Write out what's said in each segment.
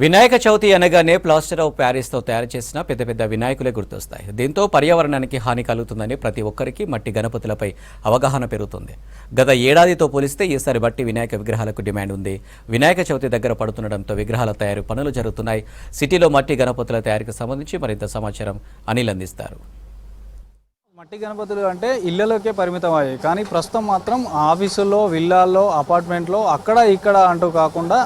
వినాయక చవితి అనగానే plaster of ప్యారిస్తో తయారు చేసిన పెద్ద పెద్ద వినాయకులే గుర్తొస్తాయి. దీంతో పర్యావరణానికి హాని కలుగుతుందని ప్రతి ఒక్కరికి మట్టి గణపతులపై అవగాహన పెరుగుతుంది. గత ఏడాదితో పోలిస్తే ఈసారి మట్టి వినాయక విగ్రహాలకు డిమాండ్ ఉంది. వినాయక చవితి దగ్గర పడుతుండటంతో విగ్రహాల తయారు పనులు జరుగుతున్నాయి. సిటీలో మట్టి గణపతుల తయారీకి సంబంధించి మరింత సమాచారం అనిల్ అందిస్తారు. మట్టి గణపతులు అంటే ఇళ్లలోకే పరిమితం అయ్యాయి, కానీ ప్రస్తుతం మాత్రం ఆఫీసుల్లో, విల్లాల్లో, అపార్ట్మెంట్లో అక్కడ ఇక్కడ అంటూ కాకుండా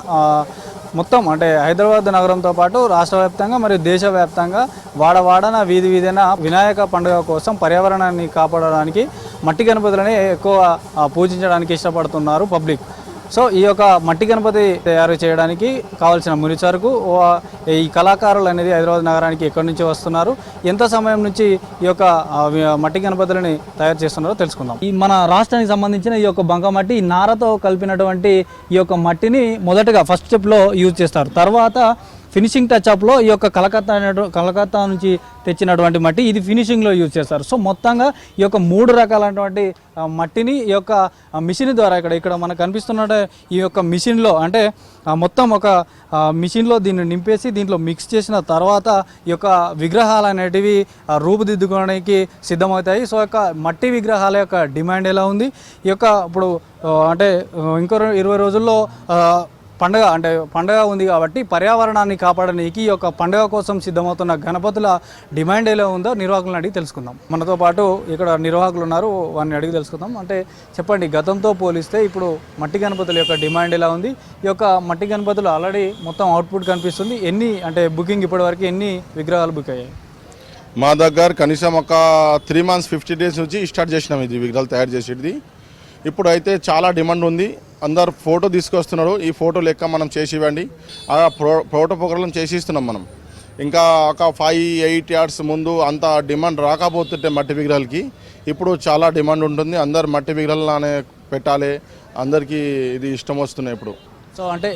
మొత్తం అంటే హైదరాబాద్ నగరంతో పాటు రాష్ట్ర వ్యాప్తంగా మరియు దేశవ్యాప్తంగా వాడవాడన వీధి వీధిన వినాయక పండుగ కోసం పర్యావరణాన్ని కాపాడడానికి మట్టి గణపతులని ఎక్కువ పూజించడానికి ఇష్టపడుతున్నారు పబ్లిక్. సో ఈ యొక్క మట్టి గణపతి తయారు చేయడానికి కావాల్సిన ముడి సరుకు ఈ కళాకారులు అనేది హైదరాబాద్ నగరానికి ఎక్కడి నుంచి వస్తున్నారు, ఎంత సమయం నుంచి ఈ యొక్క మట్టి గణపతులని తయారు చేస్తున్నారో తెలుసుకుందాం. ఈ మన రాష్ట్రానికి సంబంధించిన ఈ యొక్క బంకమట్టి నారతో కలిపినటువంటి ఈ యొక్క మట్టిని మొదటగా ఫస్ట్ స్టెప్లో యూజ్ చేస్తారు. తర్వాత ఫినిషింగ్ టచ్అప్లో ఈ యొక్క కలకత్తా నుంచి తెచ్చినటువంటి మట్టి ఇది ఫినిషింగ్లో యూజ్ చేస్తారు. సో మొత్తంగా ఈ యొక్క 3 రకాలైనటువంటి మట్టిని ఈ యొక్క మిషన్ ద్వారా ఇక్కడ మనకు కనిపిస్తున్న ఈ యొక్క మిషన్లో అంటే మొత్తం ఒక మిషన్లో దీన్ని నింపేసి దీంట్లో మిక్స్ చేసిన తర్వాత ఈ యొక్క విగ్రహాలు అనేటివి రూపుదిద్దుకోవడానికి సిద్ధమవుతాయి. సో యొక్క మట్టి విగ్రహాల యొక్క డిమాండ్ ఎలా ఉంది, ఈ యొక్క ఇప్పుడు అంటే ఇంకో 20 రోజుల్లో పండగ ఉంది కాబట్టి పర్యావరణాన్ని కాపాడడానికి ఈ యొక్క పండుగ కోసం సిద్ధమవుతున్న గణపతుల డిమాండ్ ఎలా ఉందో నిర్వాహకులను అడిగి తెలుసుకుందాం. మనతో పాటు ఇక్కడ నిర్వాహకులు ఉన్నారు, వారిని అడిగి తెలుసుకుందాం. అంటే చెప్పండి, గతంతో పోలిస్తే ఇప్పుడు మట్టి గణపతుల యొక్క డిమాండ్ ఎలా ఉంది? ఈ యొక్క మట్టి గణపతులు ఆల్రెడీ మొత్తం అవుట్పుట్ కనిపిస్తుంది. అంటే బుకింగ్ ఇప్పటివరకు ఎన్ని విగ్రహాలు బుక్ అయ్యాయి? మా దగ్గర కనీసం ఒక 3 months 50 days నుంచి స్టార్ట్ చేసినాం ఇది విగ్రహాలు తయారు చేసేది. ఇప్పుడు అయితే చాలా డిమాండ్ ఉంది. అందరు ఫోటో తీసుకొస్తున్నారు, ఈ ఫోటో లెక్క మనం చేసి ఇవ్వండి, ఆ ఫోటో ప్రకారం చేసి ఇస్తున్నాం మనం. ఇంకా ఒక 5-8 years ముందు అంత డిమాండ్ రాకపోతుంటే మట్టి విగ్రహాలకి ఇప్పుడు చాలా డిమాండ్ ఉంటుంది. అందరు మట్టి విగ్రహాలనే పెట్టాలి, అందరికీ ఇది ఇష్టం వస్తున్నాయి ఇప్పుడు. సో అంటే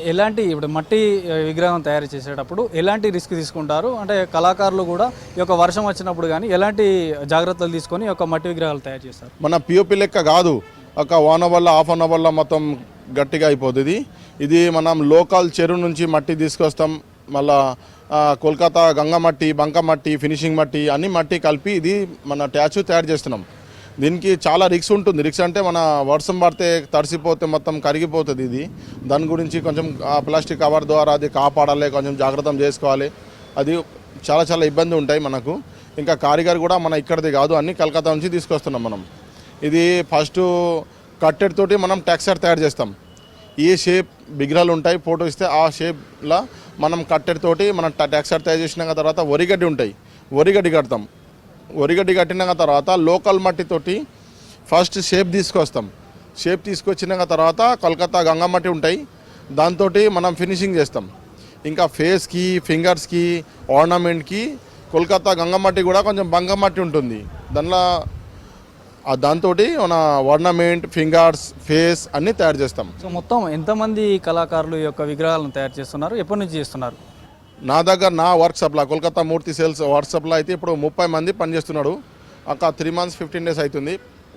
ఇప్పుడు మట్టి విగ్రహం తయారు చేసేటప్పుడు ఎలాంటి రిస్క్ తీసుకుంటారు? అంటే కళాకారులు కూడా ఈ యొక్క వర్షం వచ్చినప్పుడు కానీ ఎలాంటి జాగ్రత్తలు తీసుకొని ఈ యొక్క మట్టి విగ్రహాలు తయారు చేస్తారు? మన పిఓపి లెక్క కాదు, ఒక 1 hour వల్ల 1/2 hour వల్ల మొత్తం గట్టిగా అయిపోతుంది. ఇది మనం లోకల్ చెరువు నుంచి మట్టి తీసుకొస్తాం, మళ్ళా కోల్కతా గంగా మట్టి, బంక మట్టి, ఫినిషింగ్ మట్టి అన్ని మట్టి కలిపి ఇది మన ట్యాచు తయారు చేస్తున్నాం. దీనికి చాలా రిస్క్ ఉంటుంది. రిస్క్ అంటే మన వర్షం పడితే తడిసిపోతే మొత్తం కరిగిపోతుంది ఇది. దాని గురించి కొంచెం ప్లాస్టిక్ కవర్ ద్వారా అది కాపాడాలి, కొంచెం జాగ్రత్త చేసుకోవాలి. అది చాలా ఇబ్బంది ఉంటాయి మనకు. ఇంకా కారిగర్ కూడా మన ఇక్కడిది కాదు, అన్ని కలకత్తా నుంచి తీసుకొస్తున్నాం మనం. ఇది ఫస్ట్ కట్టెడ్ తోటి మనం టెక్స్చర్ తయారు చేస్తాం. ఏ షేప్ విగ్రహాలు ఉంటాయి ఫోటో ఇస్తే ఆ షేప్లా మనం కట్టెడ్ తోటి మనం టెక్స్చర్ తయారు చేసినాక తర్వాత వరిగడ్డి ఉంటాయి, వరిగడ్డి కడతాం. వరిగడ్డి కట్టినాక తర్వాత లోకల్ మట్టితోటి ఫస్ట్ షేప్ తీసుకొస్తాం. షేప్ తీసుకొచ్చినాక తర్వాత కోల్కతా గంగా మట్టి ఉంటాయి, దాంతో మనం ఫినిషింగ్ చేస్తాం. ఇంకా ఫేస్కి, ఫింగర్స్కి, ఆర్నమెంట్కి కోల్కతా గంగా మట్టి కూడా కొంచెం బంక మట్టి ఉంటుంది. దాంతో మన ఆర్నమెంట్, ఫింగర్స్, ఫేస్ అన్నీ తయారు చేస్తాం. సో మొత్తం ఎంతమంది కళాకారులు ఈ యొక్క విగ్రహాలను తయారు చేస్తున్నారు, ఎప్పటి నుంచి చేస్తున్నారు? నా దగ్గర నా వర్క్షాప్లో కోల్కతా మూర్తి సేల్స్ వర్క్షాప్లో అయితే ఇప్పుడు 30 మంది పనిచేస్తున్నాడు. ఒక 3 months 15 days అవుతుంది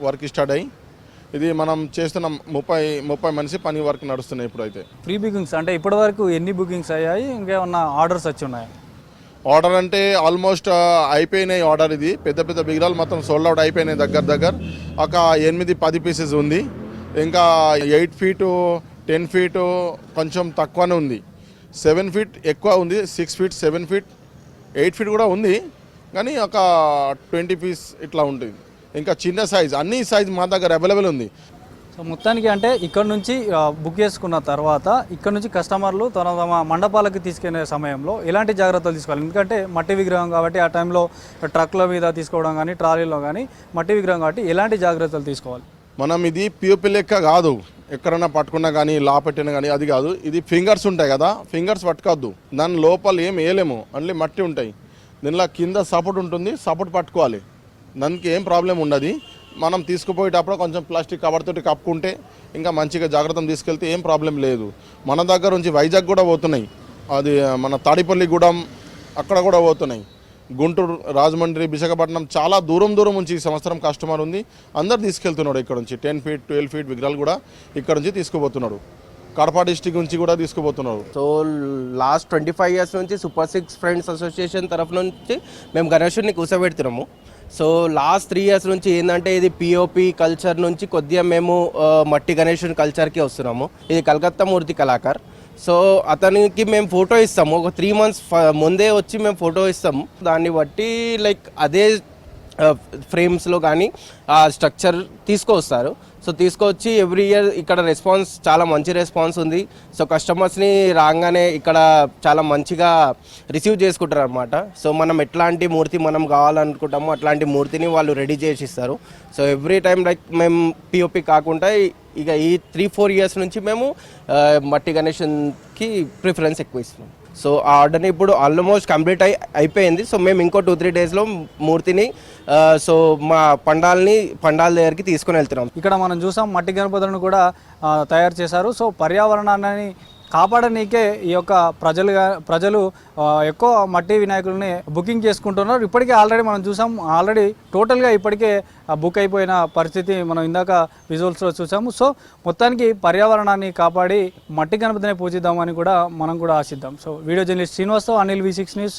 వర్క్ స్టార్ట్ అయ్యి. ఇది మనం చేస్తున్నాం 30 మనిషి పని వర్క్ నడుస్తున్నాయి ఇప్పుడు అయితే. ప్రీ బుకింగ్స్ అంటే ఇప్పటి వరకు ఎన్ని బుకింగ్స్ అయ్యాయి, ఇంకేమన్నా ఆర్డర్స్ వచ్చి ఉన్నాయి? ఆర్డర్ అంటే ఆల్మోస్ట్ అయిపోయినాయి ఆర్డర్. ఇది పెద్ద విగ్రహాలు మొత్తం సోల్డ్ అవుట్ అయిపోయినాయి. దగ్గర ఒక 8-10 పీసెస్ ఉంది. ఇంకా 8 feet 10 feet కొంచెం తక్కువనే ఉంది. 7 feet ఎక్కువ ఉంది, 6 feet 7 feet 8 feet కూడా ఉంది, కానీ ఒక 20 pieces ఇట్లా ఉంటుంది. ఇంకా చిన్న సైజ్, అన్ని సైజ్ మా దగ్గర అవైలబుల్ ఉంది. సో మొత్తానికి అంటే ఇక్కడ నుంచి బుక్ చేసుకున్న తర్వాత ఇక్కడ నుంచి కస్టమర్లు తమ మండపాలకి తీసుకునే సమయంలో ఎలాంటి జాగ్రత్తలు తీసుకోవాలి? ఎందుకంటే మట్టి విగ్రహం కాబట్టి ఆ టైంలో ట్రక్ల మీద తీసుకోవడం కానీ ట్రాలీలో కానీ మట్టి విగ్రహం కాబట్టి ఎలాంటి జాగ్రత్తలు తీసుకోవాలి? మనం ఇది పిఓపి లెక్క కాదు, ఎక్కడైనా పట్టుకున్నా కానీ పెట్టినా కానీ అది కాదు. ఇది ఫింగర్స్ ఉంటాయి కదా, ఫింగర్స్ పట్టుకోవద్దు, దాని లోపల ఏం వేయలేము, అన్నీ మట్టి ఉంటాయి. దీనిలో కింద సపోర్ట్ ఉంటుంది, సపోర్ట్ పట్టుకోవాలి, దానికి ఏం ప్రాబ్లం ఉండదు. మనం తీసుకుపోయేటప్పుడు కొంచెం ప్లాస్టిక్ కవర్ తోటి కప్పుకుంటే ఇంకా మంచిగా జాగ్రత్తగా తీసుకెళ్తే ఏం ప్రాబ్లం లేదు. మన దగ్గర నుంచి వైజాగ్ కూడా పోతున్నాయి, అది మన తాడిపల్లిగూడెం అక్కడ కూడా పోతున్నాయి, గుంటూరు, రాజమండ్రి, విశాఖపట్నం చాలా దూరం నుంచి ఈ సంవత్సరం కస్టమర్ ఉంది. అందరు తీసుకెళ్తున్నాడు ఇక్కడ నుంచి 10 feet 12 feet విగ్రహాలు కూడా ఇక్కడ నుంచి తీసుకుపోతున్నాడు. కడప డిస్టిక్ నుంచి కూడా తీసుకుపోతున్నారు. సో లాస్ట్ 25 years నుంచి సూపర్ 6 ఫ్రెండ్స్ అసోసియేషన్ తరఫు నుంచి మేము గణేశుడిని కూర్చోబెడుతున్నాము. సో లాస్ట్ 3 years నుంచి ఏంటంటే ఇది పిఓపి కల్చర్ నుంచి కొద్దిగా మేము మట్టి గణేశుని కల్చర్కి వస్తున్నాము. ఇది కలకత్తా మూర్తి కళాకార్. సో అతనికి మేము ఫోటో ఇస్తాము, ఒక 3 months ముందే వచ్చి మేము ఫోటో ఇస్తాము. దాన్ని బట్టి లైక్ అదే ఫ్రేమ్స్లో కానీ ఆ స్ట్రక్చర్ తీసుకొస్తారు. సో తీసుకొచ్చి ఎవ్రీ ఇయర్ ఇక్కడ రెస్పాన్స్ చాలా మంచి రెస్పాన్స్ ఉంది. సో కస్టమర్స్ని రాగానే ఇక్కడ చాలా మంచిగా రిసీవ్ చేసుకుంటారు అనమాట. సో మనం ఎట్లాంటి మూర్తి మనం కావాలనుకుంటామో అట్లాంటి మూర్తిని వాళ్ళు రెడీ చేసి ఇస్తారు. సో ఎవ్రీ టైం లైక్ మేము పిఓపి కాకుండా ఇక ఈ 3-4 years నుంచి మేము మట్టి గణేశన్కి ప్రిఫరెన్స్ ఎక్కువ ఇస్తున్నాం. సో ఆ ఆర్డర్ని ఇప్పుడు ఆల్మోస్ట్ కంప్లీట్ అయిపోయింది. సో మేము ఇంకో 2-3 daysలో మూర్తిని సో మా పండాల దగ్గరికి తీసుకుని వెళ్తున్నాం. ఇక్కడ మనం చూసాం మట్టి గణపతులను కూడా తయారు చేశారు. సో పర్యావరణాన్ని కాపాడనీకే ఈ యొక్క ప్రజలు ఎక్కువ మట్టి వినాయకుల్ని బుకింగ్ చేసుకుంటున్నారు. ఇప్పటికే ఆల్రెడీ మనం చూసాం, ఆల్రెడీ టోటల్గా ఇప్పటికే బుక్ అయిపోయిన పరిస్థితి మనం ఇందాక విజువల్స్లో చూసాము. సో మొత్తానికి పర్యావరణాన్ని కాపాడి మట్టి గణపతిని పూజిద్దామని కూడా మనం కూడా ఆశిద్దాం. సో వీడియో జర్నలిస్ట్ శ్రీనివాస్తో అనిల్ V6 న్యూస్.